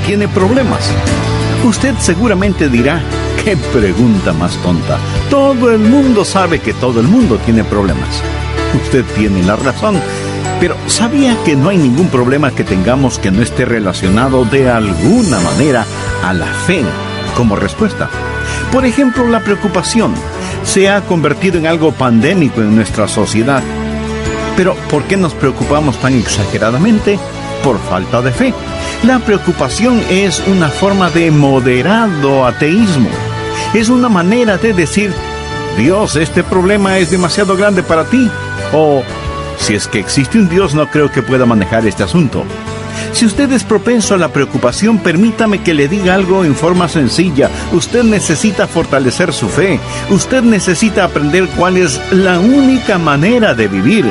tiene problemas. Usted seguramente dirá, ¡qué pregunta más tonta! Todo el mundo sabe que todo el mundo tiene problemas. Usted tiene la razón, pero ¿sabía que no hay ningún problema que tengamos que no esté relacionado de alguna manera a la fe como respuesta? Por ejemplo, la preocupación se ha convertido en algo pandémico en nuestra sociedad. Pero, ¿por qué nos preocupamos tan exageradamente? Por falta de fe. La preocupación es una forma de moderado ateísmo. Es una manera de decir, Dios, este problema es demasiado grande para ti. O, si es que existe un Dios, no creo que pueda manejar este asunto. Si usted es propenso a la preocupación, permítame que le diga algo en forma sencilla. Usted necesita fortalecer su fe. Usted necesita aprender cuál es la única manera de vivir.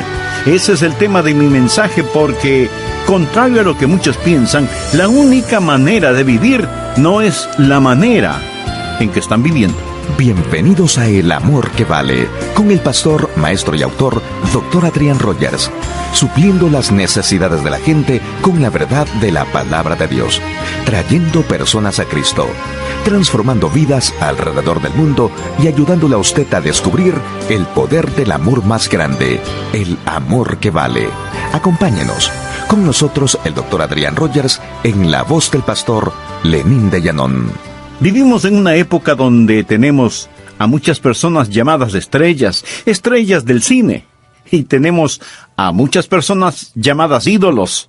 Ese es el tema de mi mensaje porque, contrario a lo que muchos piensan, la única manera de vivir no es la manera en que están viviendo. Bienvenidos a El Amor que Vale, con el pastor, maestro y autor, Dr. Adrián Rogers, supliendo las necesidades de la gente con la verdad de la palabra de Dios, trayendo personas a Cristo, transformando vidas alrededor del mundo y ayudándole a usted a descubrir el poder del amor más grande, el amor que vale. Acompáñenos. Con nosotros el Dr. Adrián Rogers en la voz del pastor Lenín de Llanón. Vivimos en una época donde tenemos a muchas personas llamadas estrellas del cine. Y tenemos a muchas personas llamadas ídolos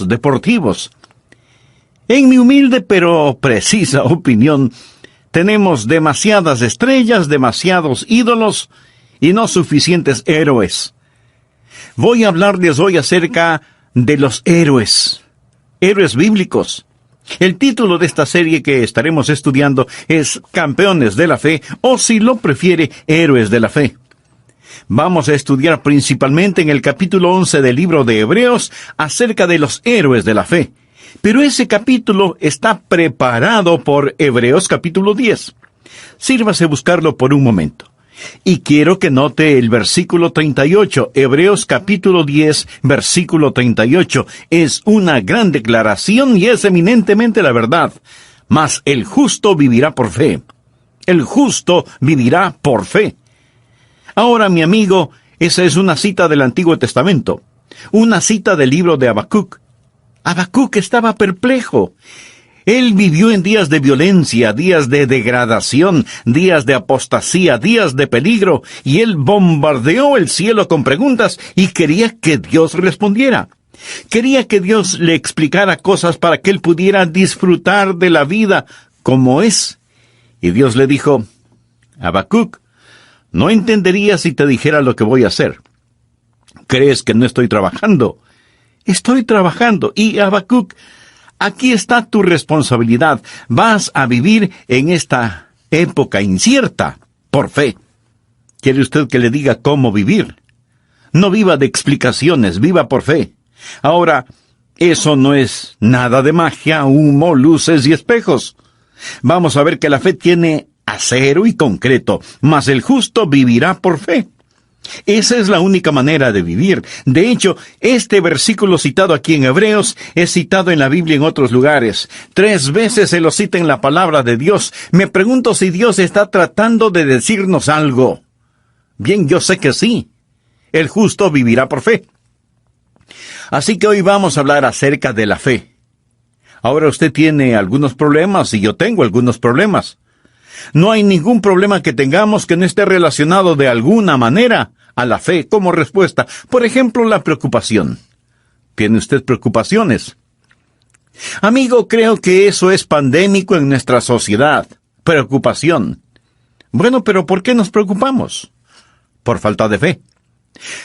deportivos. En mi humilde pero precisa opinión, tenemos demasiadas estrellas, demasiados ídolos y no suficientes héroes. Voy a hablarles hoy acerca de los héroes bíblicos. El título de esta serie que estaremos estudiando es Campeones de la Fe, o si lo prefiere, Héroes de la Fe. Vamos a estudiar principalmente en el capítulo 11 del libro de Hebreos acerca de los héroes de la fe. Pero ese capítulo está preparado por Hebreos capítulo 10. Sírvase buscarlo por un momento. Y quiero que note el versículo 38, Hebreos capítulo 10, versículo 38. Es una gran declaración y es eminentemente la verdad. Mas el justo vivirá por fe. El justo vivirá por fe. Ahora, mi amigo, esa es una cita del Antiguo Testamento. Una cita del libro de Habacuc. Habacuc estaba perplejo. Él vivió en días de violencia, días de degradación, días de apostasía, días de peligro, y él bombardeó el cielo con preguntas y quería que Dios respondiera. Quería que Dios le explicara cosas para que él pudiera disfrutar de la vida como es. Y Dios le dijo, Habacuc, no entenderías si te dijera lo que voy a hacer. ¿Crees que no estoy trabajando? Estoy trabajando. Y Habacuc, aquí está tu responsabilidad. Vas a vivir en esta época incierta por fe. ¿Quiere usted que le diga cómo vivir? No viva de explicaciones, viva por fe. Ahora, eso no es nada de magia, humo, luces y espejos. Vamos a ver que la fe tiene acero y concreto, mas el justo vivirá por fe. Esa es la única manera de vivir. De hecho, este versículo citado aquí en Hebreos es citado en la Biblia en otros lugares. 3 veces se lo cita en la palabra de Dios. Me pregunto si Dios está tratando de decirnos algo. Bien, yo sé que sí. El justo vivirá por fe. Así que hoy vamos a hablar acerca de la fe. Ahora usted tiene algunos problemas y yo tengo algunos problemas. No hay ningún problema que tengamos que no esté relacionado de alguna manera a la fe como respuesta. Por ejemplo, la preocupación. ¿Tiene usted preocupaciones? Amigo, creo que eso es pandémico en nuestra sociedad. Preocupación. Bueno, pero ¿por qué nos preocupamos? Por falta de fe.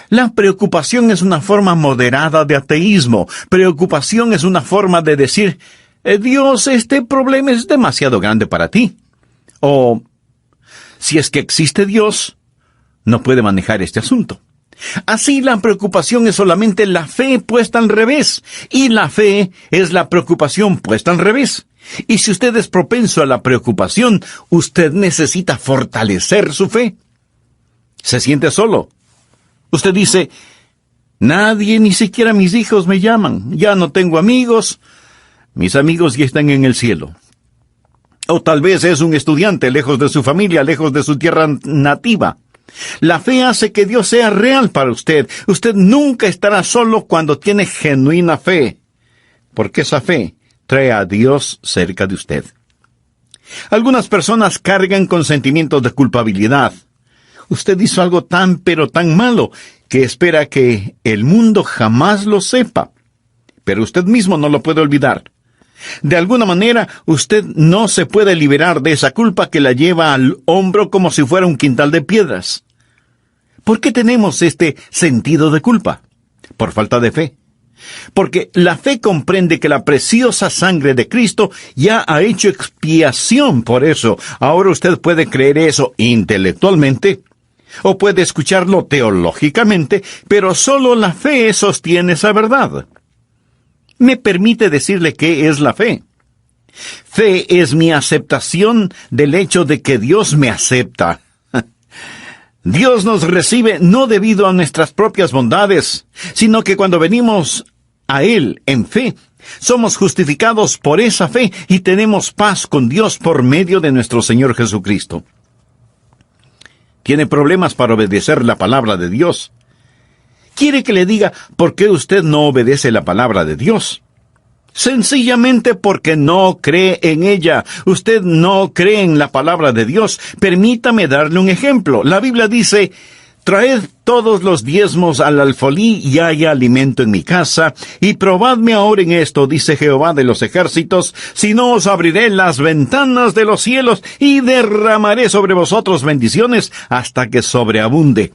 La preocupación es una forma moderada de ateísmo. Preocupación es una forma de decir, Dios, este problema es demasiado grande para ti. O, si es que existe Dios, no puede manejar este asunto. Así la preocupación es solamente la fe puesta al revés, y la fe es la preocupación puesta al revés. Y si usted es propenso a la preocupación, usted necesita fortalecer su fe. Se siente solo. Usted dice, nadie, ni siquiera mis hijos me llaman, ya no tengo amigos, Mis amigos ya están en el cielo. O tal vez es un estudiante lejos de su familia, lejos de su tierra nativa. La fe hace que Dios sea real para usted. Usted nunca estará solo cuando tiene genuina fe, porque esa fe trae a Dios cerca de usted. Algunas personas cargan con sentimientos de culpabilidad. Usted hizo algo tan pero tan malo que espera que el mundo jamás lo sepa. Pero usted mismo no lo puede olvidar. De alguna manera, usted no se puede liberar de esa culpa que la lleva al hombro como si fuera un quintal de piedras. ¿Por qué tenemos este sentido de culpa? Por falta de fe. Porque la fe comprende que la preciosa sangre de Cristo ya ha hecho expiación por eso. Ahora usted puede creer eso intelectualmente, o puede escucharlo teológicamente, pero solo la fe sostiene esa verdad. Me permite decirle qué es la fe. Fe es mi aceptación del hecho de que Dios me acepta. Dios nos recibe no debido a nuestras propias bondades, sino que cuando venimos a Él en fe, somos justificados por esa fe y tenemos paz con Dios por medio de nuestro Señor Jesucristo. ¿Tiene problemas para obedecer la palabra de Dios? ¿Quiere que le diga por qué usted no obedece la palabra de Dios? Sencillamente porque no cree en ella. Usted no cree en la palabra de Dios. Permítame darle un ejemplo. La Biblia dice: traed todos los diezmos al alfolí y haya alimento en mi casa, y probadme ahora en esto, dice Jehová de los ejércitos, si no os abriré las ventanas de los cielos y derramaré sobre vosotros bendiciones hasta que sobreabunde.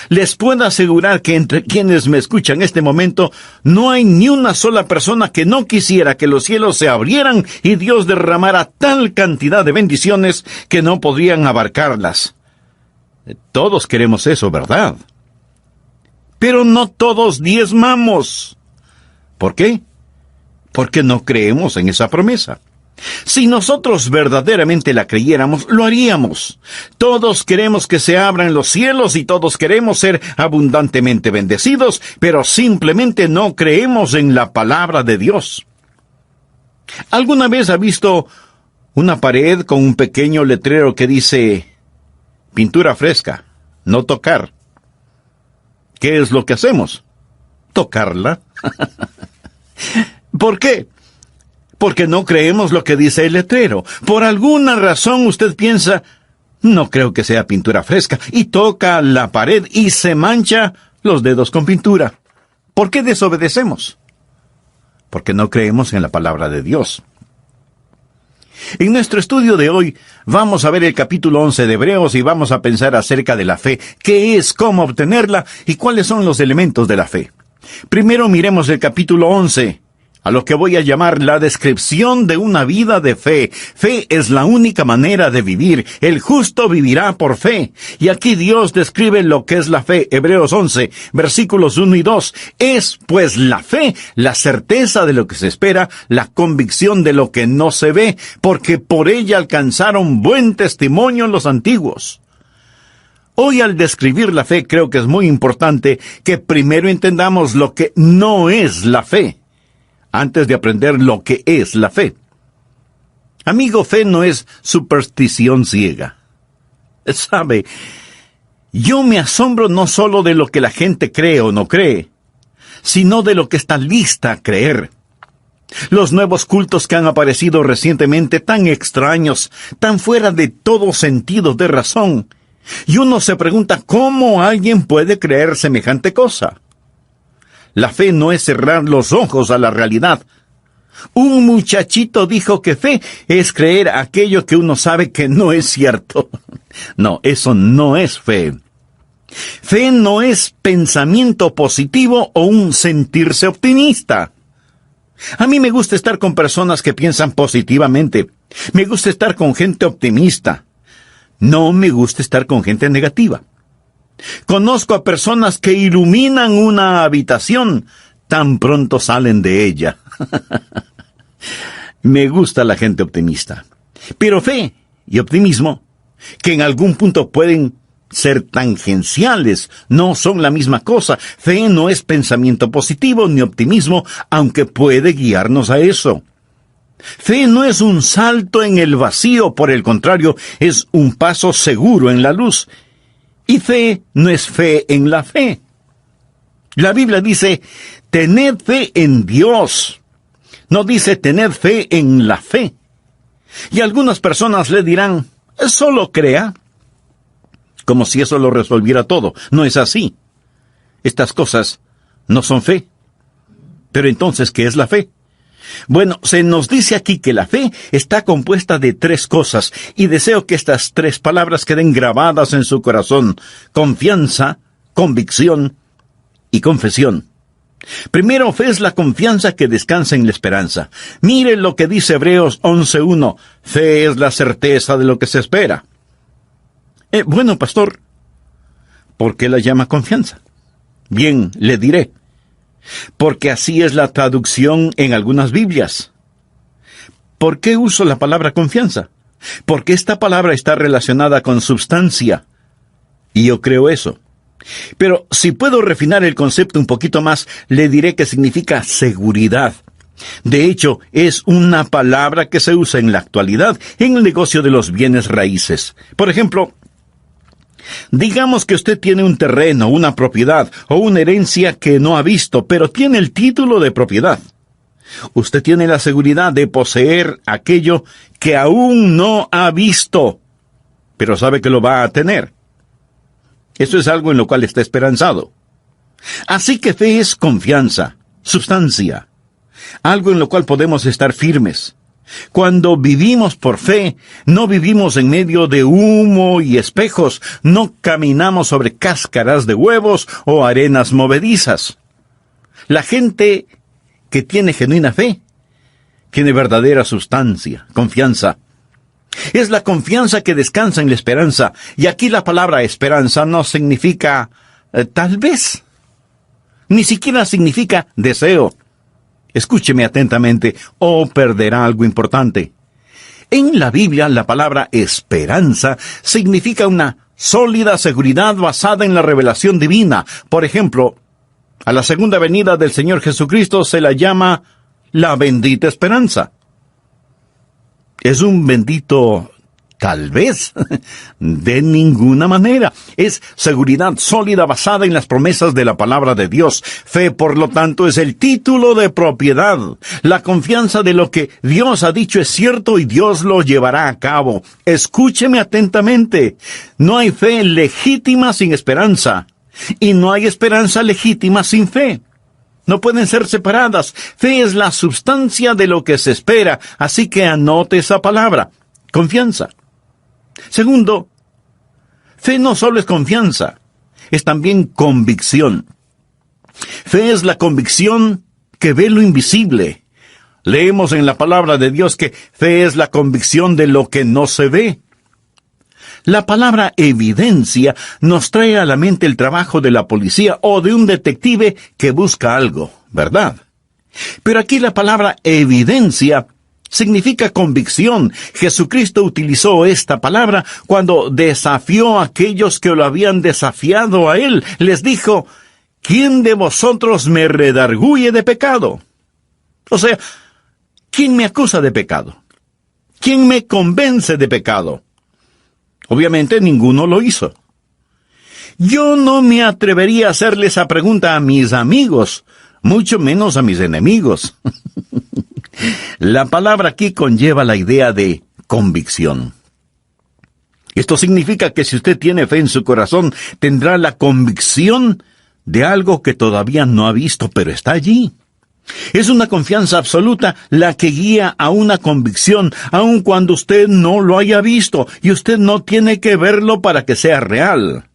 Les puedo asegurar que entre quienes me escuchan en este momento, no hay ni una sola persona que no quisiera que los cielos se abrieran y Dios derramara tal cantidad de bendiciones que no podrían abarcarlas. Todos queremos eso, ¿verdad? Pero no todos diezmamos. ¿Por qué? Porque no creemos en esa promesa. Si nosotros verdaderamente la creyéramos, lo haríamos. Todos queremos que se abran los cielos y todos queremos ser abundantemente bendecidos, pero simplemente no creemos en la palabra de Dios. ¿Alguna vez ha visto una pared con un pequeño letrero que dice: pintura fresca, no tocar? ¿Qué es lo que hacemos? Tocarla. ¿Por qué? Porque no creemos lo que dice el letrero. Por alguna razón usted piensa: no creo que sea pintura fresca, y toca la pared y se mancha los dedos con pintura. ¿Por qué desobedecemos? Porque no creemos en la palabra de Dios. En nuestro estudio de hoy vamos a ver el capítulo 11 de Hebreos y vamos a pensar acerca de la fe, qué es, cómo obtenerla y cuáles son los elementos de la fe. Primero miremos el capítulo 11, a lo que voy a llamar la descripción de una vida de fe. Fe es la única manera de vivir. El justo vivirá por fe. Y aquí Dios describe lo que es la fe. Hebreos 11, versículos 1 y 2. Es, pues, la fe, la certeza de lo que se espera, la convicción de lo que no se ve, porque por ella alcanzaron buen testimonio los antiguos. Hoy, al describir la fe, creo que es muy importante que primero entendamos lo que no es la fe, antes de aprender lo que es la fe. Amigo, fe no es superstición ciega. ¿Sabe? Yo me asombro no solo de lo que la gente cree o no cree, sino de lo que está lista a creer. Los nuevos cultos que han aparecido recientemente, tan extraños, tan fuera de todo sentido de razón. Y uno se pregunta cómo alguien puede creer semejante cosa. La fe no es cerrar los ojos a la realidad. Un muchachito dijo que fe es creer aquello que uno sabe que no es cierto. No, eso no es fe. Fe no es pensamiento positivo o un sentirse optimista. A mí me gusta estar con personas que piensan positivamente. Me gusta estar con gente optimista. No me gusta estar con gente negativa. Conozco a personas que iluminan una habitación, tan pronto salen de ella. Me gusta la gente optimista. Pero fe y optimismo, que en algún punto pueden ser tangenciales, no son la misma cosa. Fe no es pensamiento positivo ni optimismo, aunque puede guiarnos a eso. Fe no es un salto en el vacío, por el contrario, es un paso seguro en la luz. Y fe no es fe en la fe. La Biblia dice, tened fe en Dios. No dice tened fe en la fe. Y algunas personas le dirán, solo crea. Como si eso lo resolviera todo. No es así. Estas cosas no son fe. Pero entonces, ¿qué es la fe? Bueno, se nos dice aquí que la fe está compuesta de 3 cosas, y deseo que estas 3 palabras queden grabadas en su corazón: confianza, convicción y confesión. Primero, fe es la confianza que descansa en la esperanza. Mire lo que dice Hebreos 11:1. Fe es la certeza de lo que se espera. Bueno, pastor, ¿por qué la llama confianza? Bien, le diré. Porque así es la traducción en algunas Biblias. ¿Por qué uso la palabra confianza? Porque esta palabra está relacionada con substancia. Y yo creo eso. Pero si puedo refinar el concepto un poquito más, le diré que significa seguridad. De hecho, es una palabra que se usa en la actualidad en el negocio de los bienes raíces. Por ejemplo, digamos que usted tiene un terreno, una propiedad o una herencia que no ha visto, pero tiene el título de propiedad. Usted tiene la seguridad de poseer aquello que aún no ha visto, pero sabe que lo va a tener. Eso es algo en lo cual está esperanzado. Así que fe es confianza, substancia, algo en lo cual podemos estar firmes. Cuando vivimos por fe, no vivimos en medio de humo y espejos, no caminamos sobre cáscaras de huevos o arenas movedizas. La gente que tiene genuina fe, tiene verdadera sustancia, confianza. Es la confianza que descansa en la esperanza, y aquí la palabra esperanza no significa tal vez, ni siquiera significa deseo. Escúcheme atentamente, o perderá algo importante. En la Biblia, la palabra esperanza significa una sólida seguridad basada en la revelación divina. Por ejemplo, a la segunda venida del Señor Jesucristo se la llama la bendita esperanza. ¿Es un bendito tal vez? De ninguna manera. Es seguridad sólida basada en las promesas de la palabra de Dios. Fe, por lo tanto, es el título de propiedad. La confianza de lo que Dios ha dicho es cierto y Dios lo llevará a cabo. Escúcheme atentamente. No hay fe legítima sin esperanza. Y no hay esperanza legítima sin fe. No pueden ser separadas. Fe es la substancia de lo que se espera, así que anote esa palabra, confianza. Segundo, fe no solo es confianza, es también convicción. Fe es la convicción que ve lo invisible. Leemos en la palabra de Dios que fe es la convicción de lo que no se ve. La palabra evidencia nos trae a la mente el trabajo de la policía o de un detective que busca algo, ¿verdad? Pero aquí la palabra evidencia significa convicción. Jesucristo utilizó esta palabra cuando desafió a aquellos que lo habían desafiado a él. Les dijo, ¿quién de vosotros me redarguye de pecado? O sea, ¿quién me acusa de pecado? ¿Quién me convence de pecado? Obviamente ninguno lo hizo. Yo no me atrevería a hacerle esa pregunta a mis amigos, mucho menos a mis enemigos. La palabra aquí conlleva la idea de convicción. Esto significa que si usted tiene fe en su corazón, tendrá la convicción de algo que todavía no ha visto, pero está allí. Es una confianza absoluta la que guía a una convicción, aun cuando usted no lo haya visto, y usted no tiene que verlo para que sea real.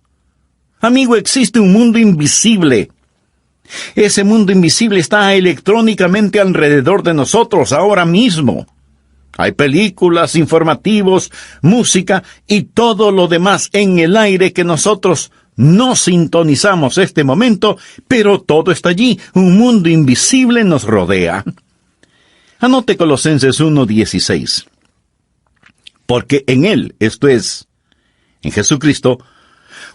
Amigo, existe un mundo invisible. Ese mundo invisible está electrónicamente alrededor de nosotros ahora mismo. Hay películas, informativos, música y todo lo demás en el aire que nosotros no sintonizamos este momento, pero todo está allí. Un mundo invisible nos rodea. Anote Colosenses 1:16. Porque en Él, esto es, en Jesucristo,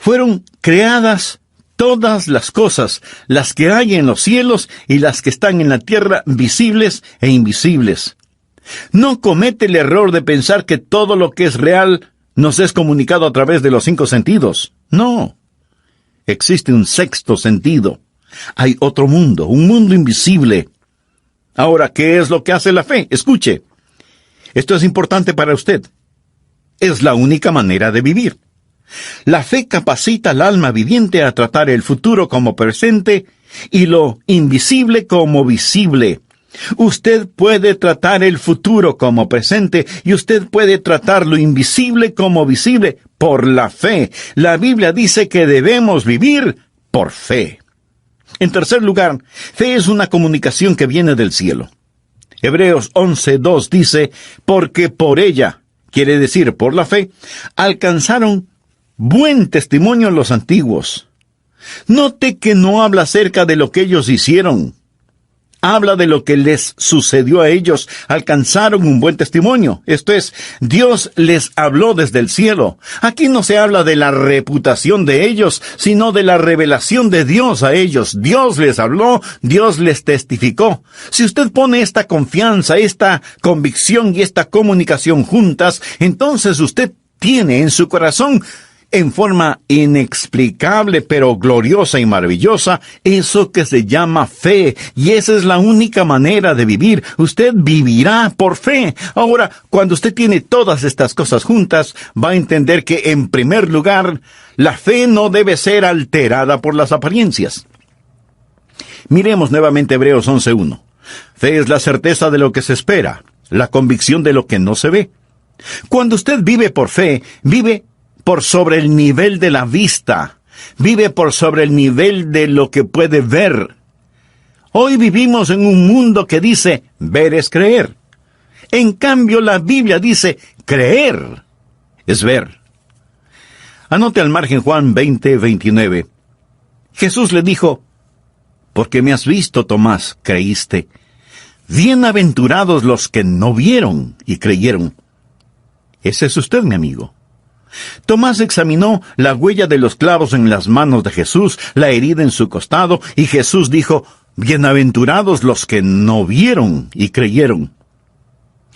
Fueron creadas todas las cosas, las que hay en los cielos y las que están en la tierra, visibles e invisibles. No comete el error de pensar que todo lo que es real nos es comunicado a través de los 5 sentidos. No. Existe un sexto sentido. Hay otro mundo, un mundo invisible. Ahora, ¿qué es lo que hace la fe? Escuche. Esto es importante para usted. Es la única manera de vivir. La fe capacita al alma viviente a tratar el futuro como presente y lo invisible como visible. Usted puede tratar el futuro como presente y usted puede tratar lo invisible como visible por la fe. La Biblia dice que debemos vivir por fe. En tercer lugar, fe es una comunicación que viene del cielo. Hebreos 11:2 dice, porque por ella, quiere decir por la fe, alcanzaron buen testimonio los antiguos. Note que no habla acerca de lo que ellos hicieron. Habla de lo que les sucedió a ellos. Alcanzaron un buen testimonio. Esto es, Dios les habló desde el cielo. Aquí no se habla de la reputación de ellos, sino de la revelación de Dios a ellos. Dios les habló, Dios les testificó. Si usted pone esta confianza, esta convicción y esta comunicación juntas, entonces usted tiene en su corazón, en forma inexplicable pero gloriosa y maravillosa, eso que se llama fe, y esa es la única manera de vivir. Usted vivirá por fe. Ahora, cuando usted tiene todas estas cosas juntas, va a entender que, en primer lugar, la fe no debe ser alterada por las apariencias. Miremos nuevamente Hebreos 11:1. Fe es la certeza de lo que se espera, la convicción de lo que no se ve. Cuando usted vive por fe, vive por sobre el nivel de la vista, vive por sobre el nivel de lo que puede ver. Hoy vivimos en un mundo que dice, ver es creer. En cambio, la Biblia dice, creer es ver. Anote al margen Juan 20:29. Jesús le dijo, porque me has visto, Tomás, creíste. Bienaventurados los que no vieron y creyeron. Ese es usted, mi amigo. Tomás examinó la huella de los clavos en las manos de Jesús, la herida en su costado, y Jesús dijo, bienaventurados los que no vieron y creyeron.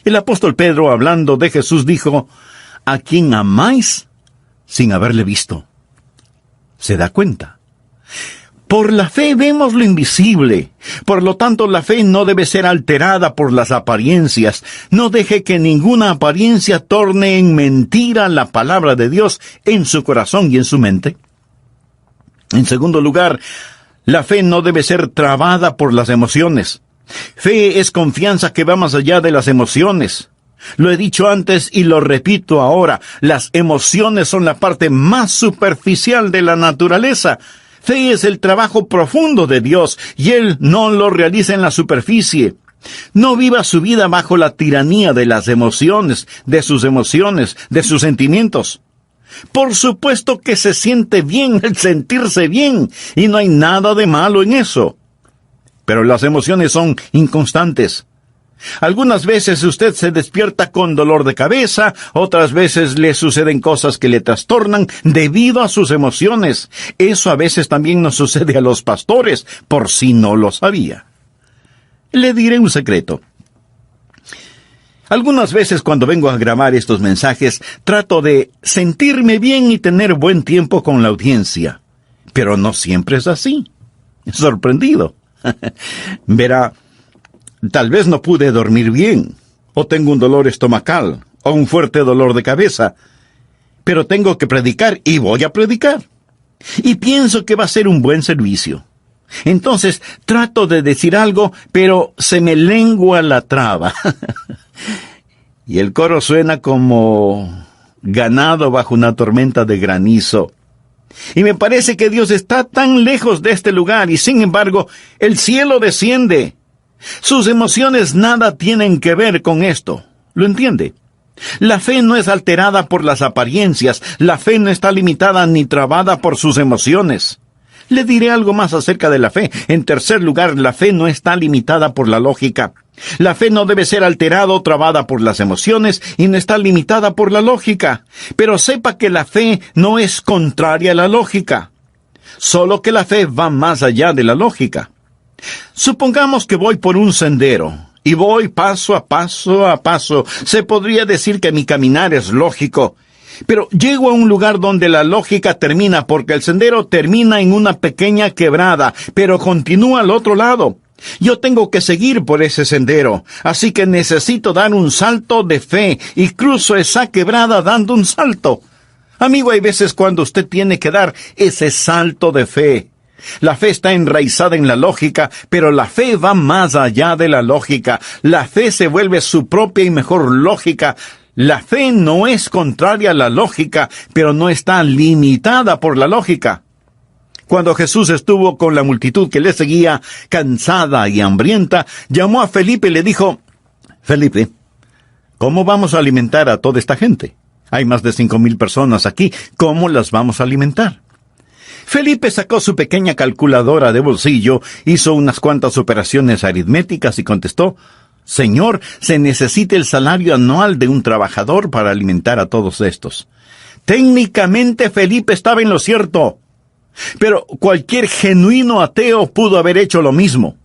El apóstol Pedro, hablando de Jesús, dijo, ¿a quién amáis sin haberle visto? ¿Se da cuenta? Por la fe vemos lo invisible. Por lo tanto, la fe no debe ser alterada por las apariencias. No deje que ninguna apariencia torne en mentira la palabra de Dios en su corazón y en su mente. En segundo lugar, la fe no debe ser trabada por las emociones. Fe es confianza que va más allá de las emociones. Lo he dicho antes y lo repito ahora. Las emociones son la parte más superficial de la naturaleza. Fe es el trabajo profundo de Dios, y Él no lo realiza en la superficie. No viva su vida bajo la tiranía de las emociones, de sus sentimientos. Por supuesto que se siente bien el sentirse bien, y no hay nada de malo en eso. Pero las emociones son inconstantes. Algunas veces usted se despierta con dolor de cabeza, otras veces le suceden cosas que le trastornan debido a sus emociones. Eso a veces también nos sucede a los pastores, por si no lo sabía. Le diré un secreto. Algunas veces cuando vengo a grabar estos mensajes, trato de sentirme bien y tener buen tiempo con la audiencia. Pero no siempre es así. Sorprendido. Verá, tal vez no pude dormir bien, o tengo un dolor estomacal, o un fuerte dolor de cabeza, pero tengo que predicar y voy a predicar. Y pienso que va a ser un buen servicio. Entonces trato de decir algo, pero se me lengua la traba. Y el coro suena como ganado bajo una tormenta de granizo. Y me parece que Dios está tan lejos de este lugar, y sin embargo, el cielo desciende. Sus emociones nada tienen que ver con esto. ¿Lo entiende? La fe no es alterada por las apariencias. La fe no está limitada ni trabada por sus emociones. Le diré algo más acerca de la fe. En tercer lugar, la fe no está limitada por la lógica. La fe no debe ser alterada o trabada por las emociones y no está limitada por la lógica. Pero sepa que la fe no es contraria a la lógica. Solo que la fe va más allá de la lógica. Supongamos que voy por un sendero y voy paso a paso. Se podría decir que mi caminar es lógico. Pero llego a un lugar donde la lógica termina porque el sendero termina en una pequeña quebrada, pero continúa al otro lado. Yo tengo que seguir por ese sendero, así que necesito dar un salto de fe y cruzo esa quebrada dando un salto. Amigo, hay veces cuando usted tiene que dar ese salto de fe. La fe está enraizada en la lógica, pero la fe va más allá de la lógica. La fe se vuelve su propia y mejor lógica. La fe no es contraria a la lógica, pero no está limitada por la lógica. Cuando Jesús estuvo con la multitud que le seguía, cansada y hambrienta, llamó a Felipe y le dijo: Felipe, ¿cómo vamos a alimentar a toda esta gente? Hay más de 5,000 personas aquí. ¿Cómo las vamos a alimentar? Felipe sacó su pequeña calculadora de bolsillo, hizo unas cuantas operaciones aritméticas y contestó: Señor, se necesita el salario anual de un trabajador para alimentar a todos estos. Técnicamente Felipe estaba en lo cierto. Pero cualquier genuino ateo pudo haber hecho lo mismo.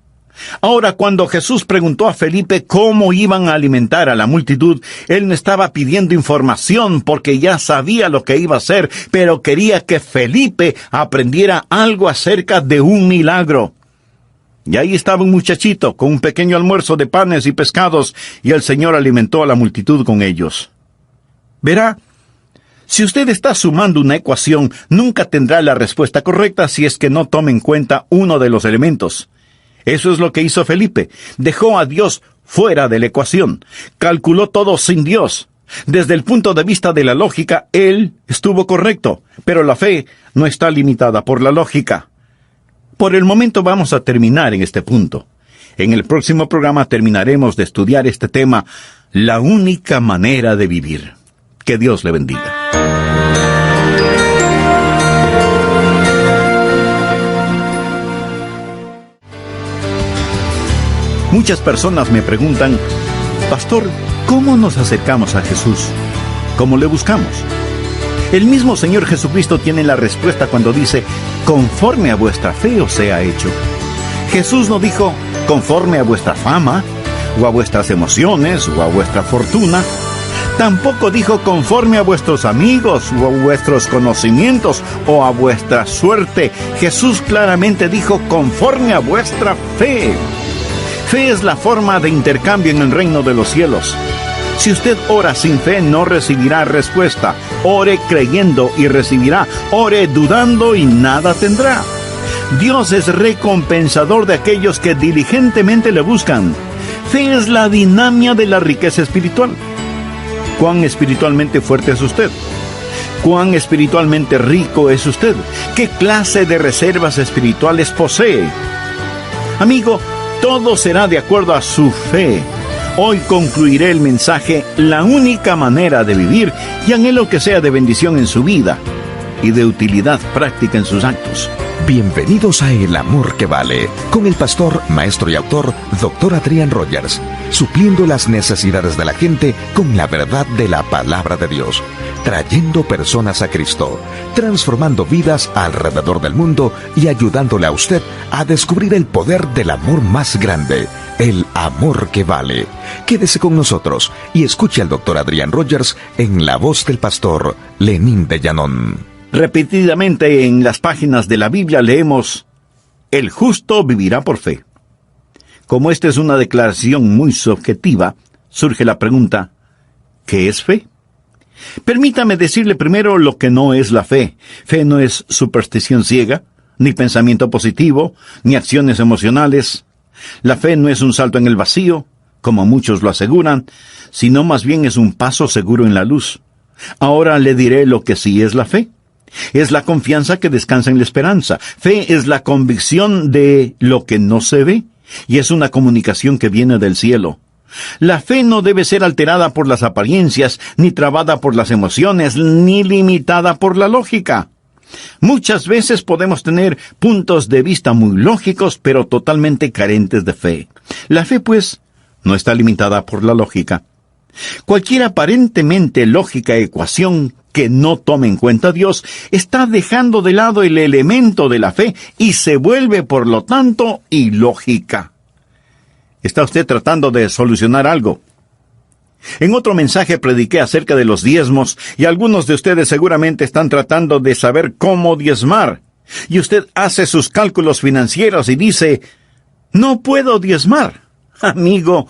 Ahora, cuando Jesús preguntó a Felipe cómo iban a alimentar a la multitud, él no estaba pidiendo información porque ya sabía lo que iba a hacer, pero quería que Felipe aprendiera algo acerca de un milagro. Y ahí estaba un muchachito con un pequeño almuerzo de panes y pescados, y el Señor alimentó a la multitud con ellos. Verá, si usted está sumando una ecuación, nunca tendrá la respuesta correcta si es que no toma en cuenta uno de los elementos. Eso es lo que hizo Felipe. Dejó a Dios fuera de la ecuación. Calculó todo sin Dios. Desde el punto de vista de la lógica, él estuvo correcto, pero la fe no está limitada por la lógica. Por el momento vamos a terminar en este punto. En el próximo programa terminaremos de estudiar este tema, la única manera de vivir. Que Dios le bendiga. Muchas personas me preguntan: Pastor, ¿cómo nos acercamos a Jesús? ¿Cómo le buscamos? El mismo Señor Jesucristo tiene la respuesta cuando dice: conforme a vuestra fe os sea hecho. Jesús no dijo conforme a vuestra fama, o a vuestras emociones, o a vuestra fortuna. Tampoco dijo conforme a vuestros amigos, o a vuestros conocimientos, o a vuestra suerte. Jesús claramente dijo conforme a vuestra fe. Fe es la forma de intercambio en el reino de los cielos. Si usted ora sin fe, no recibirá respuesta. Ore creyendo y recibirá. Ore dudando y nada tendrá. Dios es recompensador de aquellos que diligentemente le buscan. Fe es la dinamia de la riqueza espiritual. ¿Cuán espiritualmente fuerte es usted? ¿Cuán espiritualmente rico es usted? ¿Qué clase de reservas espirituales posee? Amigo, todo será de acuerdo a su fe. Hoy concluiré el mensaje, la única manera de vivir, y anhelo que sea de bendición en su vida y de utilidad práctica en sus actos. Bienvenidos a El Amor que Vale, con el pastor, maestro y autor, Dr. Adrián Rogers, supliendo las necesidades de la gente con la verdad de la palabra de Dios, trayendo personas a Cristo, transformando vidas alrededor del mundo y ayudándole a usted a descubrir el poder del amor más grande, el amor que vale. Quédese con nosotros y escuche al Dr. Adrián Rogers en la voz del pastor Lenín de Llanón. Repetidamente en las páginas de la Biblia leemos: el justo vivirá por fe. Como esta es una declaración muy subjetiva, surge la pregunta: ¿qué es fe? Permítame decirle primero lo que no es la fe. Fe no es superstición ciega, ni pensamiento positivo, ni acciones emocionales. La fe no es un salto en el vacío, como muchos lo aseguran, sino más bien es un paso seguro en la luz. Ahora le diré lo que sí es la fe. Es la confianza que descansa en la esperanza. Fe es la convicción de lo que no se ve, y es una comunicación que viene del cielo. La fe no debe ser alterada por las apariencias, ni trabada por las emociones, ni limitada por la lógica. Muchas veces podemos tener puntos de vista muy lógicos, pero totalmente carentes de fe. La fe, pues, no está limitada por la lógica. Cualquier aparentemente lógica ecuación que no tome en cuenta a Dios está dejando de lado el elemento de la fe y se vuelve, por lo tanto, ilógica. ¿Está usted tratando de solucionar algo? En otro mensaje prediqué acerca de los diezmos y algunos de ustedes seguramente están tratando de saber cómo diezmar. Y usted hace sus cálculos financieros y dice, no puedo diezmar. Amigo,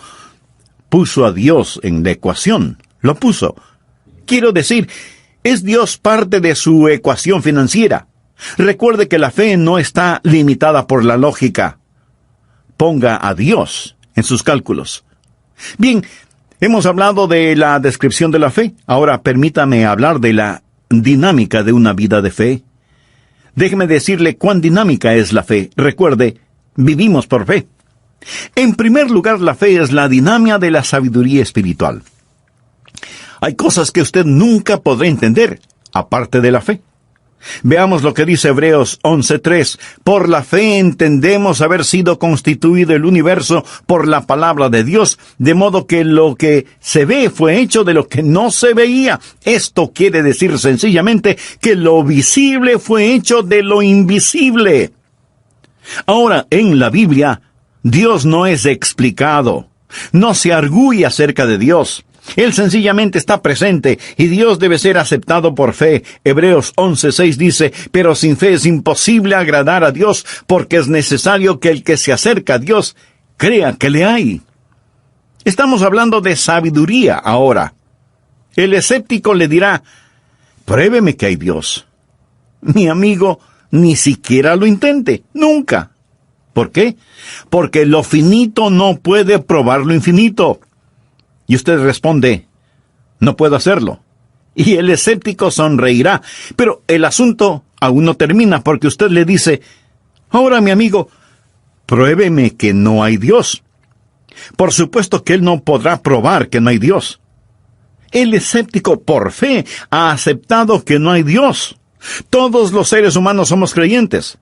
puso a Dios en la ecuación. Lo puso. Quiero decir, ¿es Dios parte de su ecuación financiera? Recuerde que la fe no está limitada por la lógica. Ponga a Dios en sus cálculos. Bien, hemos hablado de la descripción de la fe. Ahora permítame hablar de la dinámica de una vida de fe. Déjeme decirle cuán dinámica es la fe. Recuerde, vivimos por fe. En primer lugar, la fe es la dinámica de la sabiduría espiritual. Hay cosas que usted nunca podrá entender, aparte de la fe. Veamos lo que dice Hebreos 11:3. Por la fe entendemos haber sido constituido el universo por la palabra de Dios, de modo que lo que se ve fue hecho de lo que no se veía. Esto quiere decir sencillamente que lo visible fue hecho de lo invisible. Ahora, en la Biblia, Dios no es explicado. No se arguye acerca de Dios. Él sencillamente está presente y Dios debe ser aceptado por fe. Hebreos 11:6 dice, pero sin fe es imposible agradar a Dios, porque es necesario que el que se acerca a Dios crea que le hay. Estamos hablando de sabiduría ahora. El escéptico le dirá, pruébeme que hay Dios. Mi amigo, ni siquiera lo intente, nunca. ¿Por qué? Porque lo finito no puede probar lo infinito. Y usted responde, no puedo hacerlo. Y el escéptico sonreirá. Pero el asunto aún no termina, porque usted le dice, ahora mi amigo, pruébeme que no hay Dios. Por supuesto que él no podrá probar que no hay Dios. El escéptico, por fe, ha aceptado que no hay Dios. Todos los seres humanos somos creyentes.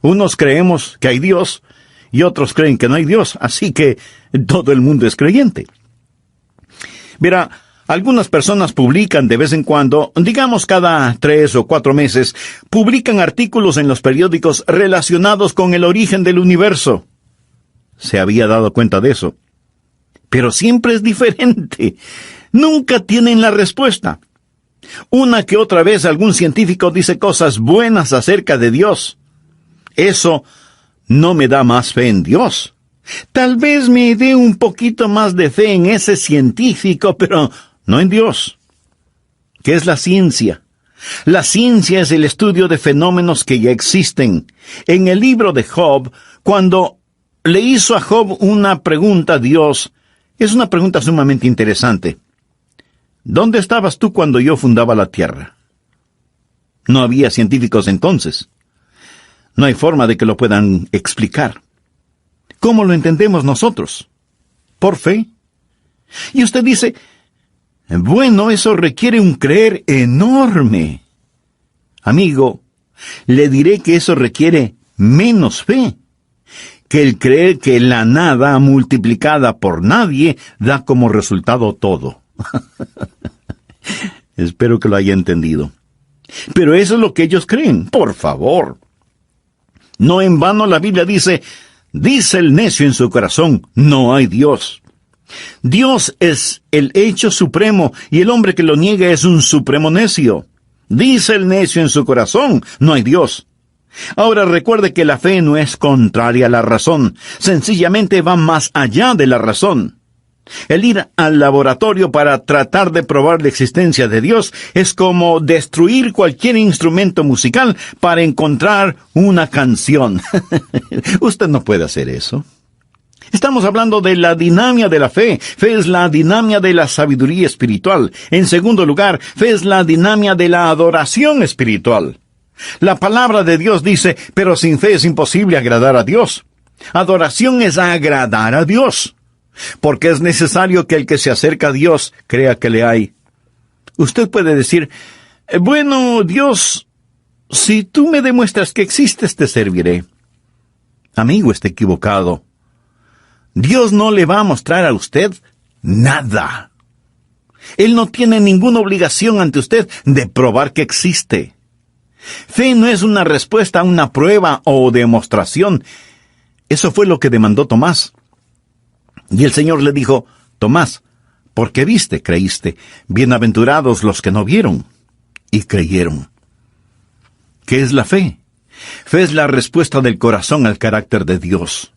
Unos creemos que hay Dios y otros creen que no hay Dios, así que todo el mundo es creyente. Verá, algunas personas publican de vez en cuando, digamos cada 3 o 4 meses, publican artículos en los periódicos relacionados con el origen del universo. Se había dado cuenta de eso. Pero siempre es diferente. Nunca tienen la respuesta. Una que otra vez algún científico dice cosas buenas acerca de Dios. Eso no me da más fe en Dios. Tal vez me dé un poquito más de fe en ese científico, pero no en Dios. ¿Qué es la ciencia? La ciencia es el estudio de fenómenos que ya existen. En el libro de Job, cuando le hizo a Job una pregunta a Dios, es una pregunta sumamente interesante. ¿Dónde estabas tú cuando yo fundaba la tierra? No había científicos entonces. No hay forma de que lo puedan explicar. ¿Cómo lo entendemos nosotros? ¿Por fe? Y usted dice, bueno, eso requiere un creer enorme. Amigo, le diré que eso requiere menos fe que el creer que la nada multiplicada por nadie da como resultado todo. Espero que lo haya entendido. Pero eso es lo que ellos creen, por favor. No en vano la Biblia dice el necio en su corazón, no hay Dios. Dios es el hecho supremo y el hombre que lo niega es un supremo necio. Dice el necio en su corazón, no hay Dios. Ahora recuerde que la fe no es contraria a la razón, sencillamente va más allá de la razón. El ir al laboratorio para tratar de probar la existencia de Dios es como destruir cualquier instrumento musical para encontrar una canción. Usted no puede hacer eso. Estamos hablando de la dinámica de la fe. Fe es la dinámica de la sabiduría espiritual. En segundo lugar, fe es la dinámica de la adoración espiritual. La palabra de Dios dice, pero sin fe es imposible agradar a Dios. Adoración es agradar a Dios. Porque es necesario que el que se acerca a Dios crea que le hay. Usted puede decir, bueno, Dios, si tú me demuestras que existes, te serviré. Amigo, está equivocado. Dios no le va a mostrar a usted nada. Él no tiene ninguna obligación ante usted de probar que existe. Fe no es una respuesta a una prueba o demostración. Eso fue lo que demandó Tomás. Y el Señor le dijo: Tomás, porque viste, creíste. Bienaventurados los que no vieron y creyeron. ¿Qué es la fe? Fe es la respuesta del corazón al carácter de Dios.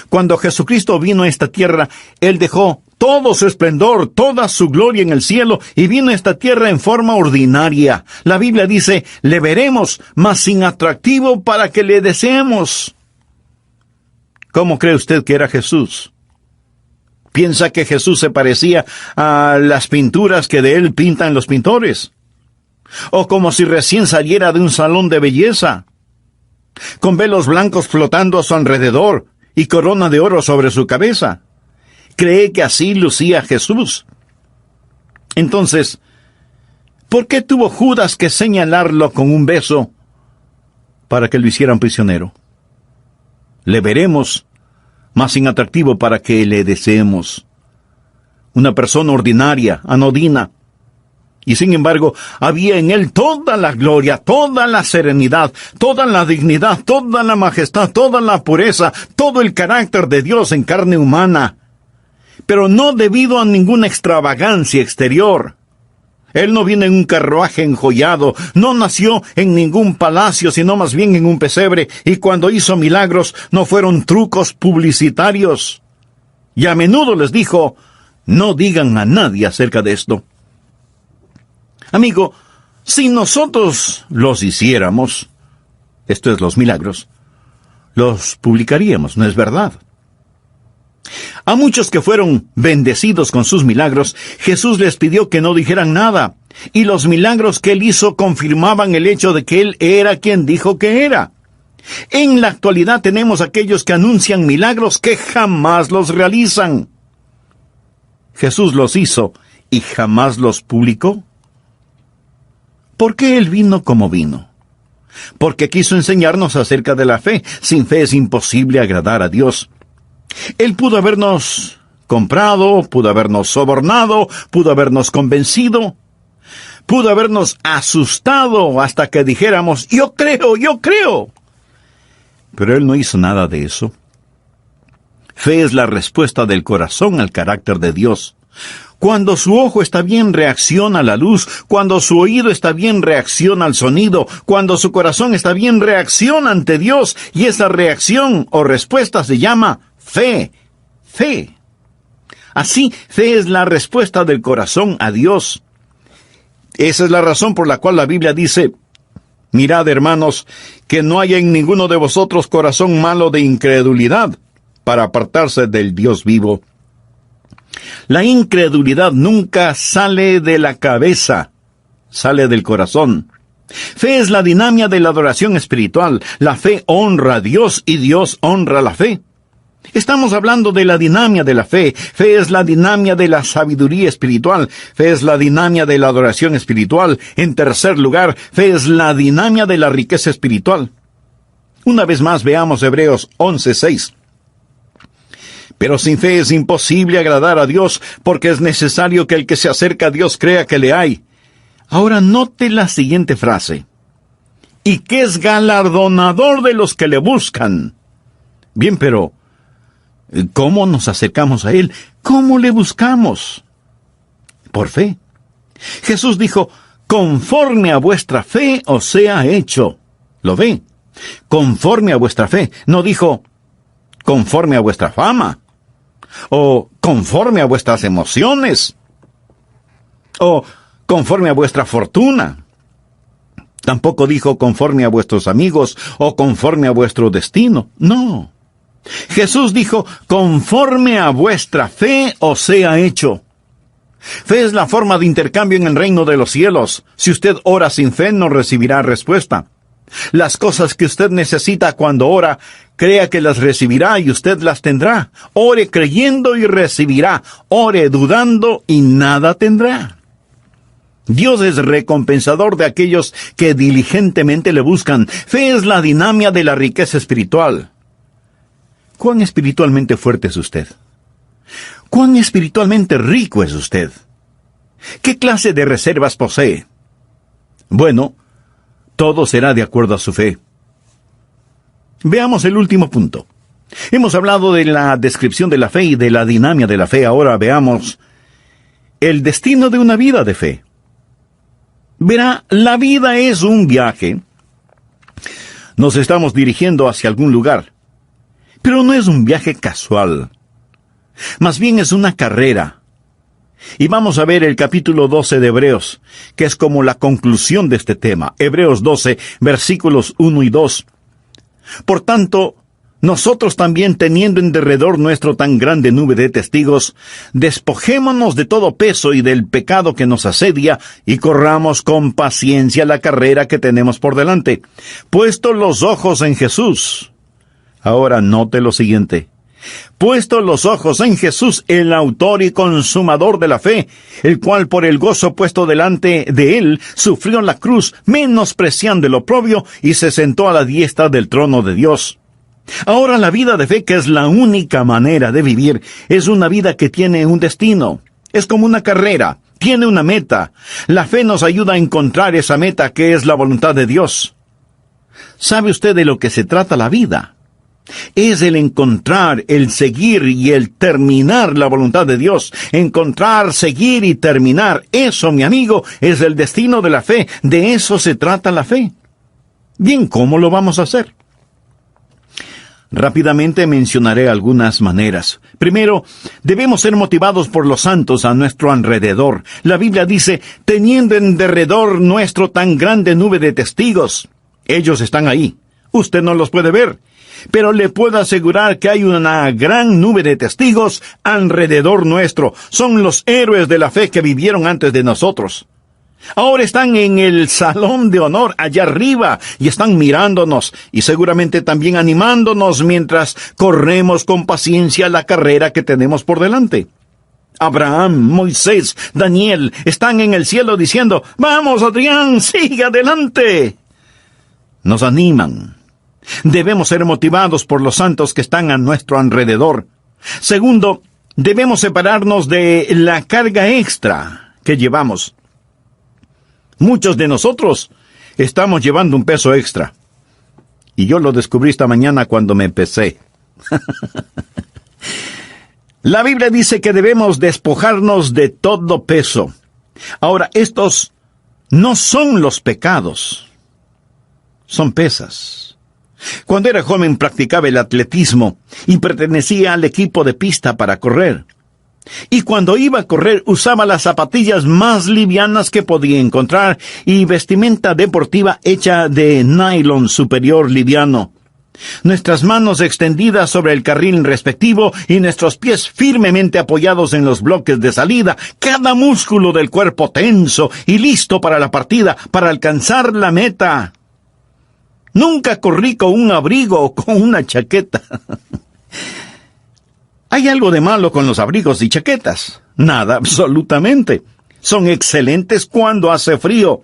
Cuando Jesucristo vino a esta tierra, Él dejó todo su esplendor, toda su gloria en el cielo, y vino a esta tierra en forma ordinaria. La Biblia dice: le veremos, mas sin atractivo para que le deseemos. ¿Cómo cree usted que era Jesús? ¿Piensa que Jesús se parecía a las pinturas que de Él pintan los pintores? ¿O como si recién saliera de un salón de belleza, con velos blancos flotando a su alrededor y corona de oro sobre su cabeza? ¿Cree que así lucía Jesús? Entonces, ¿por qué tuvo Judas que señalarlo con un beso para que lo hicieran prisionero? Le veremos, mas sin atractivo para que le deseemos. Una persona ordinaria, anodina, y sin embargo había en él toda la gloria, toda la serenidad, toda la dignidad, toda la majestad, toda la pureza, todo el carácter de Dios en carne humana, pero no debido a ninguna extravagancia exterior. Él no viene en un carruaje enjollado, no nació en ningún palacio, sino más bien en un pesebre, y cuando hizo milagros no fueron trucos publicitarios. Y a menudo les dijo: no digan a nadie acerca de esto. Amigo, si nosotros los hiciéramos, esto es, los milagros, los publicaríamos, ¿no es verdad? A muchos que fueron bendecidos con sus milagros, Jesús les pidió que no dijeran nada, y los milagros que Él hizo confirmaban el hecho de que Él era quien dijo que era. En la actualidad tenemos aquellos que anuncian milagros que jamás los realizan. ¿Jesús los hizo y jamás los publicó? ¿Por qué Él vino como vino? Porque quiso enseñarnos acerca de la fe. Sin fe es imposible agradar a Dios. Él pudo habernos comprado, pudo habernos sobornado, pudo habernos convencido, pudo habernos asustado hasta que dijéramos: yo creo, yo creo. Pero Él no hizo nada de eso. Fe es la respuesta del corazón al carácter de Dios. Cuando su ojo está bien, reacciona a la luz. Cuando su oído está bien, reacciona al sonido. Cuando su corazón está bien, reacciona ante Dios. Y esa reacción o respuesta se llama fe. Fe. Así, fe es la respuesta del corazón a Dios. Esa es la razón por la cual la Biblia dice: mirad, hermanos, que no haya en ninguno de vosotros corazón malo de incredulidad, para apartarse del Dios vivo. La incredulidad nunca sale de la cabeza, sale del corazón. Fe es la dinámica de la adoración espiritual. La fe honra a Dios y Dios honra la fe. Estamos hablando de la dinámica de la fe. Fe es la dinámica de la sabiduría espiritual. Fe es la dinámica de la adoración espiritual. En tercer lugar, fe es la dinámica de la riqueza espiritual. Una vez más veamos Hebreos 11:6. Pero sin fe es imposible agradar a Dios, porque es necesario que el que se acerca a Dios crea que le hay. Ahora note la siguiente frase: y que es galardonador de los que le buscan. Bien, pero ¿cómo nos acercamos a Él? ¿Cómo le buscamos? Por fe. Jesús dijo: conforme a vuestra fe os sea hecho. ¿Lo ve? Conforme a vuestra fe. No dijo conforme a vuestra fama, o conforme a vuestras emociones, o conforme a vuestra fortuna. Tampoco dijo conforme a vuestros amigos, o conforme a vuestro destino. No. Jesús dijo: conforme a vuestra fe os sea hecho. Fe es la forma de intercambio en el reino de los cielos. Si usted ora sin fe, no recibirá respuesta. Las cosas que usted necesita cuando ora, crea que las recibirá y usted las tendrá. Ore creyendo y recibirá. Ore dudando y nada tendrá. Dios es recompensador de aquellos que diligentemente le buscan. Fe es la dinámica de la riqueza espiritual. ¿Cuán espiritualmente fuerte es usted? ¿Cuán espiritualmente rico es usted? ¿Qué clase de reservas posee? Bueno, todo será de acuerdo a su fe. Veamos el último punto. Hemos hablado de la descripción de la fe y de la dinámica de la fe. Ahora veamos el destino de una vida de fe. Verá, la vida es un viaje. Nos estamos dirigiendo hacia algún lugar, pero no es un viaje casual. Más bien es una carrera. Y vamos a ver el capítulo 12 de Hebreos, que es como la conclusión de este tema. Hebreos 12, versículos 1 y 2. Por tanto, nosotros también, teniendo en derredor nuestro tan grande nube de testigos, despojémonos de todo peso y del pecado que nos asedia, y corramos con paciencia la carrera que tenemos por delante, puesto los ojos en Jesús. Ahora note lo siguiente. Puesto los ojos en Jesús, el autor y consumador de la fe, el cual por el gozo puesto delante de él, sufrió la cruz, menospreciando el oprobio, y se sentó a la diestra del trono de Dios. Ahora la vida de fe, que es la única manera de vivir, es una vida que tiene un destino. Es como una carrera, tiene una meta. La fe nos ayuda a encontrar esa meta que es la voluntad de Dios. ¿Sabe usted de lo que se trata la vida? Es el encontrar, el seguir y el terminar la voluntad de Dios. Encontrar, seguir y terminar. Eso, mi amigo, es el destino de la fe. De eso se trata la fe. Bien, ¿cómo lo vamos a hacer? Rápidamente mencionaré algunas maneras. Primero, debemos ser motivados por los santos a nuestro alrededor. La Biblia dice, teniendo en derredor nuestro tan grande nube de testigos. Ellos están ahí. Usted no los puede ver, pero le puedo asegurar que hay una gran nube de testigos alrededor nuestro. Son los héroes de la fe que vivieron antes de nosotros. Ahora están en el salón de honor allá arriba y están mirándonos y seguramente también animándonos mientras corremos con paciencia la carrera que tenemos por delante. Abraham, Moisés, Daniel están en el cielo diciendo, «Vamos, Adrián, sigue adelante». Nos animan. Debemos ser motivados por los santos que están a nuestro alrededor. Segundo, debemos separarnos de la carga extra que llevamos. Muchos de nosotros estamos llevando un peso extra. Y yo lo descubrí esta mañana cuando me pesé. La Biblia dice que debemos despojarnos de todo peso. Ahora, estos no son los pecados. Son pesas. Cuando era joven practicaba el atletismo y pertenecía al equipo de pista para correr. Y cuando iba a correr usaba las zapatillas más livianas que podía encontrar y vestimenta deportiva hecha de nylon superior liviano. Nuestras manos extendidas sobre el carril respectivo y nuestros pies firmemente apoyados en los bloques de salida, cada músculo del cuerpo tenso y listo para la partida, para alcanzar la meta. Nunca corrí con un abrigo o con una chaqueta. ¿Hay algo de malo con los abrigos y chaquetas? Nada, absolutamente. Son excelentes cuando hace frío.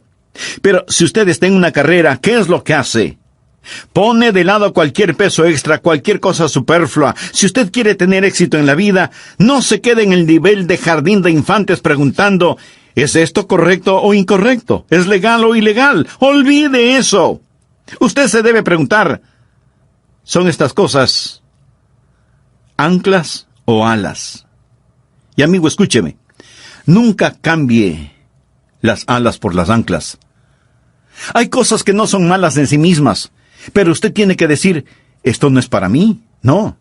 Pero si usted está en una carrera, ¿qué es lo que hace? Pone de lado cualquier peso extra, cualquier cosa superflua. Si usted quiere tener éxito en la vida, no se quede en el nivel de jardín de infantes preguntando, ¿es esto correcto o incorrecto? ¿Es legal o ilegal? Olvide eso. Usted se debe preguntar, ¿son estas cosas anclas o alas? Y amigo, escúcheme, nunca cambie las alas por las anclas. Hay cosas que no son malas en sí mismas, pero usted tiene que decir, esto no es para mí, no.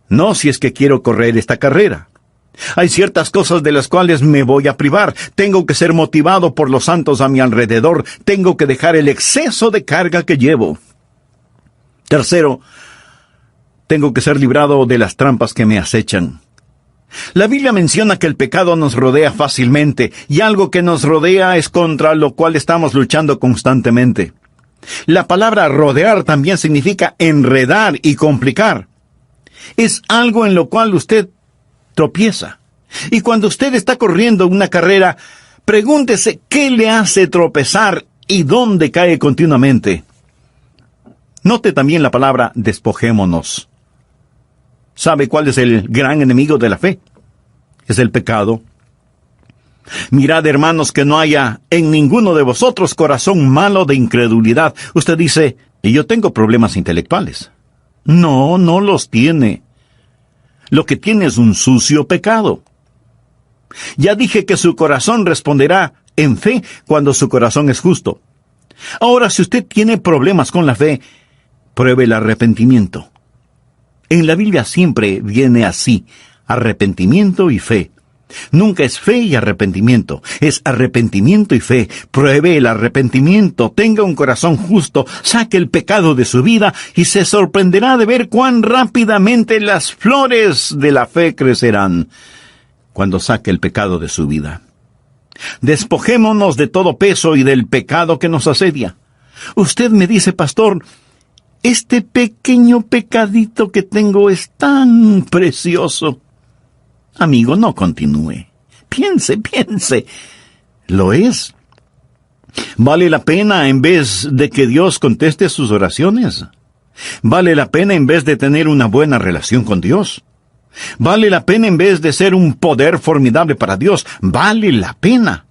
No si es que quiero correr esta carrera. Hay ciertas cosas de las cuales me voy a privar. Tengo que ser motivado por los santos a mi alrededor. Tengo que dejar el exceso de carga que llevo. Tercero, tengo que ser librado de las trampas que me acechan. La Biblia menciona que el pecado nos rodea fácilmente, y algo que nos rodea es contra lo cual estamos luchando constantemente. La palabra rodear también significa enredar y complicar. Es algo en lo cual usted tropieza. Y cuando usted está corriendo una carrera, pregúntese qué le hace tropezar y dónde cae continuamente. Note también la palabra despojémonos. ¿Sabe cuál es el gran enemigo de la fe? Es el pecado. Mirad, hermanos, que no haya en ninguno de vosotros corazón malo de incredulidad. Usted dice, y yo tengo problemas intelectuales. No, no los tiene. Lo que tiene es un sucio pecado. Ya dije que su corazón responderá en fe cuando su corazón es justo. Ahora, si usted tiene problemas con la fe, pruebe el arrepentimiento. En la Biblia siempre viene así, arrepentimiento y fe. Nunca es fe y arrepentimiento, es arrepentimiento y fe. Pruebe el arrepentimiento, tenga un corazón justo, saque el pecado de su vida y se sorprenderá de ver cuán rápidamente las flores de la fe crecerán cuando saque el pecado de su vida. Despojémonos de todo peso y del pecado que nos asedia. Usted me dice, pastor, este pequeño pecadito que tengo es tan precioso. Amigo, no continúe. Piense. Lo es. ¿Vale la pena en vez de que Dios conteste sus oraciones? ¿Vale la pena en vez de tener una buena relación con Dios? ¿Vale la pena en vez de ser un poder formidable para Dios? ¿Vale la pena?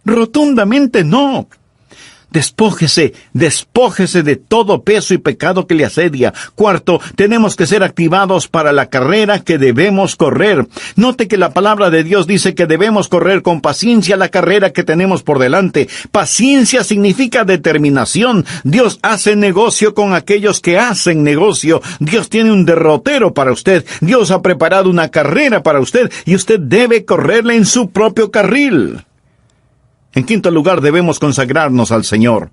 Rotundamente no. Despójese de todo peso y pecado que le asedia. Cuarto, tenemos que ser activados para la carrera que debemos correr. Note que la palabra de Dios dice que debemos correr con paciencia la carrera que tenemos por delante. Paciencia significa determinación. Dios hace negocio con aquellos que hacen negocio. Dios tiene un derrotero para usted. Dios ha preparado una carrera para usted y usted debe correrla en su propio carril. En quinto lugar, debemos consagrarnos al Señor.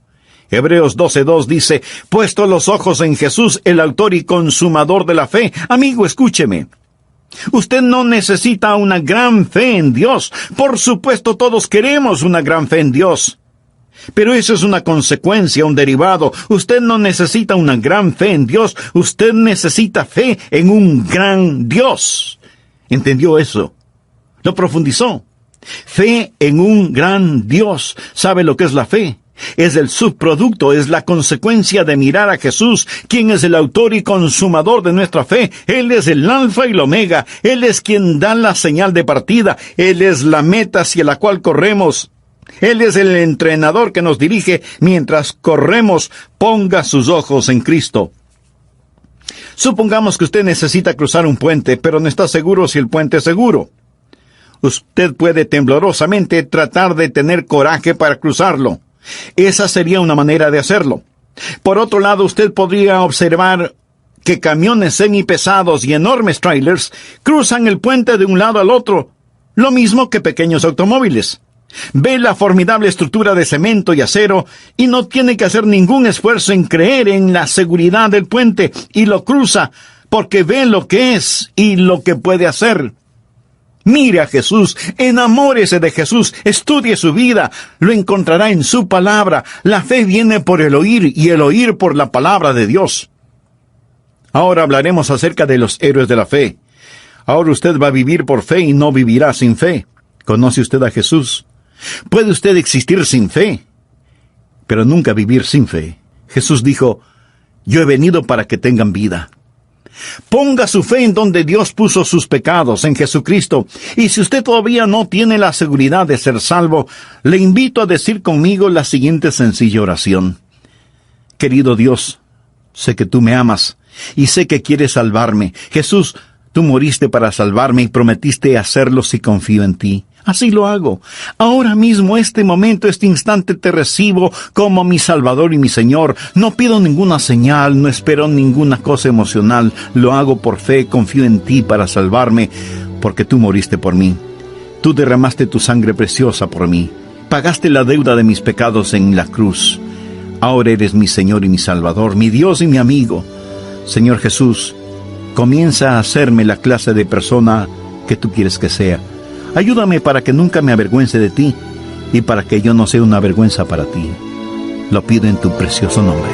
Hebreos 12:2 dice, puesto los ojos en Jesús, el autor y consumador de la fe. Amigo, escúcheme. Usted no necesita una gran fe en Dios. Por supuesto, todos queremos una gran fe en Dios. Pero eso es una consecuencia, un derivado. Usted no necesita una gran fe en Dios. Usted necesita fe en un gran Dios. ¿Entendió eso? Lo profundizó. Fe en un gran Dios. ¿Sabe lo que es la fe? Es el subproducto, es la consecuencia de mirar a Jesús, quien es el autor y consumador de nuestra fe. Él es el alfa y el omega. Él es quien da la señal de partida. Él es la meta hacia la cual corremos. Él es el entrenador que nos dirige mientras corremos. Ponga sus ojos en Cristo. Supongamos que usted necesita cruzar un puente, pero no está seguro si el puente es seguro. Usted puede temblorosamente tratar de tener coraje para cruzarlo. Esa sería una manera de hacerlo. Por otro lado, usted podría observar que camiones semipesados y enormes trailers cruzan el puente de un lado al otro, lo mismo que pequeños automóviles. Ve la formidable estructura de cemento y acero y no tiene que hacer ningún esfuerzo en creer en la seguridad del puente y lo cruza porque ve lo que es y lo que puede hacer. Mire a Jesús, enamórese de Jesús, estudie su vida, lo encontrará en su palabra. La fe viene por el oír y el oír por la palabra de Dios. Ahora hablaremos acerca de los héroes de la fe. Ahora usted va a vivir por fe y no vivirá sin fe. ¿Conoce usted a Jesús? ¿Puede usted existir sin fe? Pero nunca vivir sin fe. Jesús dijo, yo he venido para que tengan vida. Ponga su fe en donde Dios puso sus pecados, en Jesucristo. Y si usted todavía no tiene la seguridad de ser salvo, le invito a decir conmigo la siguiente sencilla oración. Querido Dios, sé que tú me amas y sé que quieres salvarme. Jesús, tú moriste para salvarme y prometiste hacerlo si confío en ti. Así lo hago. Ahora mismo, este momento, este instante te recibo como mi Salvador y mi Señor. No pido ninguna señal, no espero ninguna cosa emocional. Lo hago por fe, confío en ti para salvarme, porque tú moriste por mí. Tú derramaste tu sangre preciosa por mí. Pagaste la deuda de mis pecados en la cruz. Ahora eres mi Señor y mi Salvador, mi Dios y mi amigo. Señor Jesús, comienza a hacerme la clase de persona que tú quieres que sea. Ayúdame para que nunca me avergüence de ti y para que yo no sea una vergüenza para ti. Lo pido en tu precioso nombre.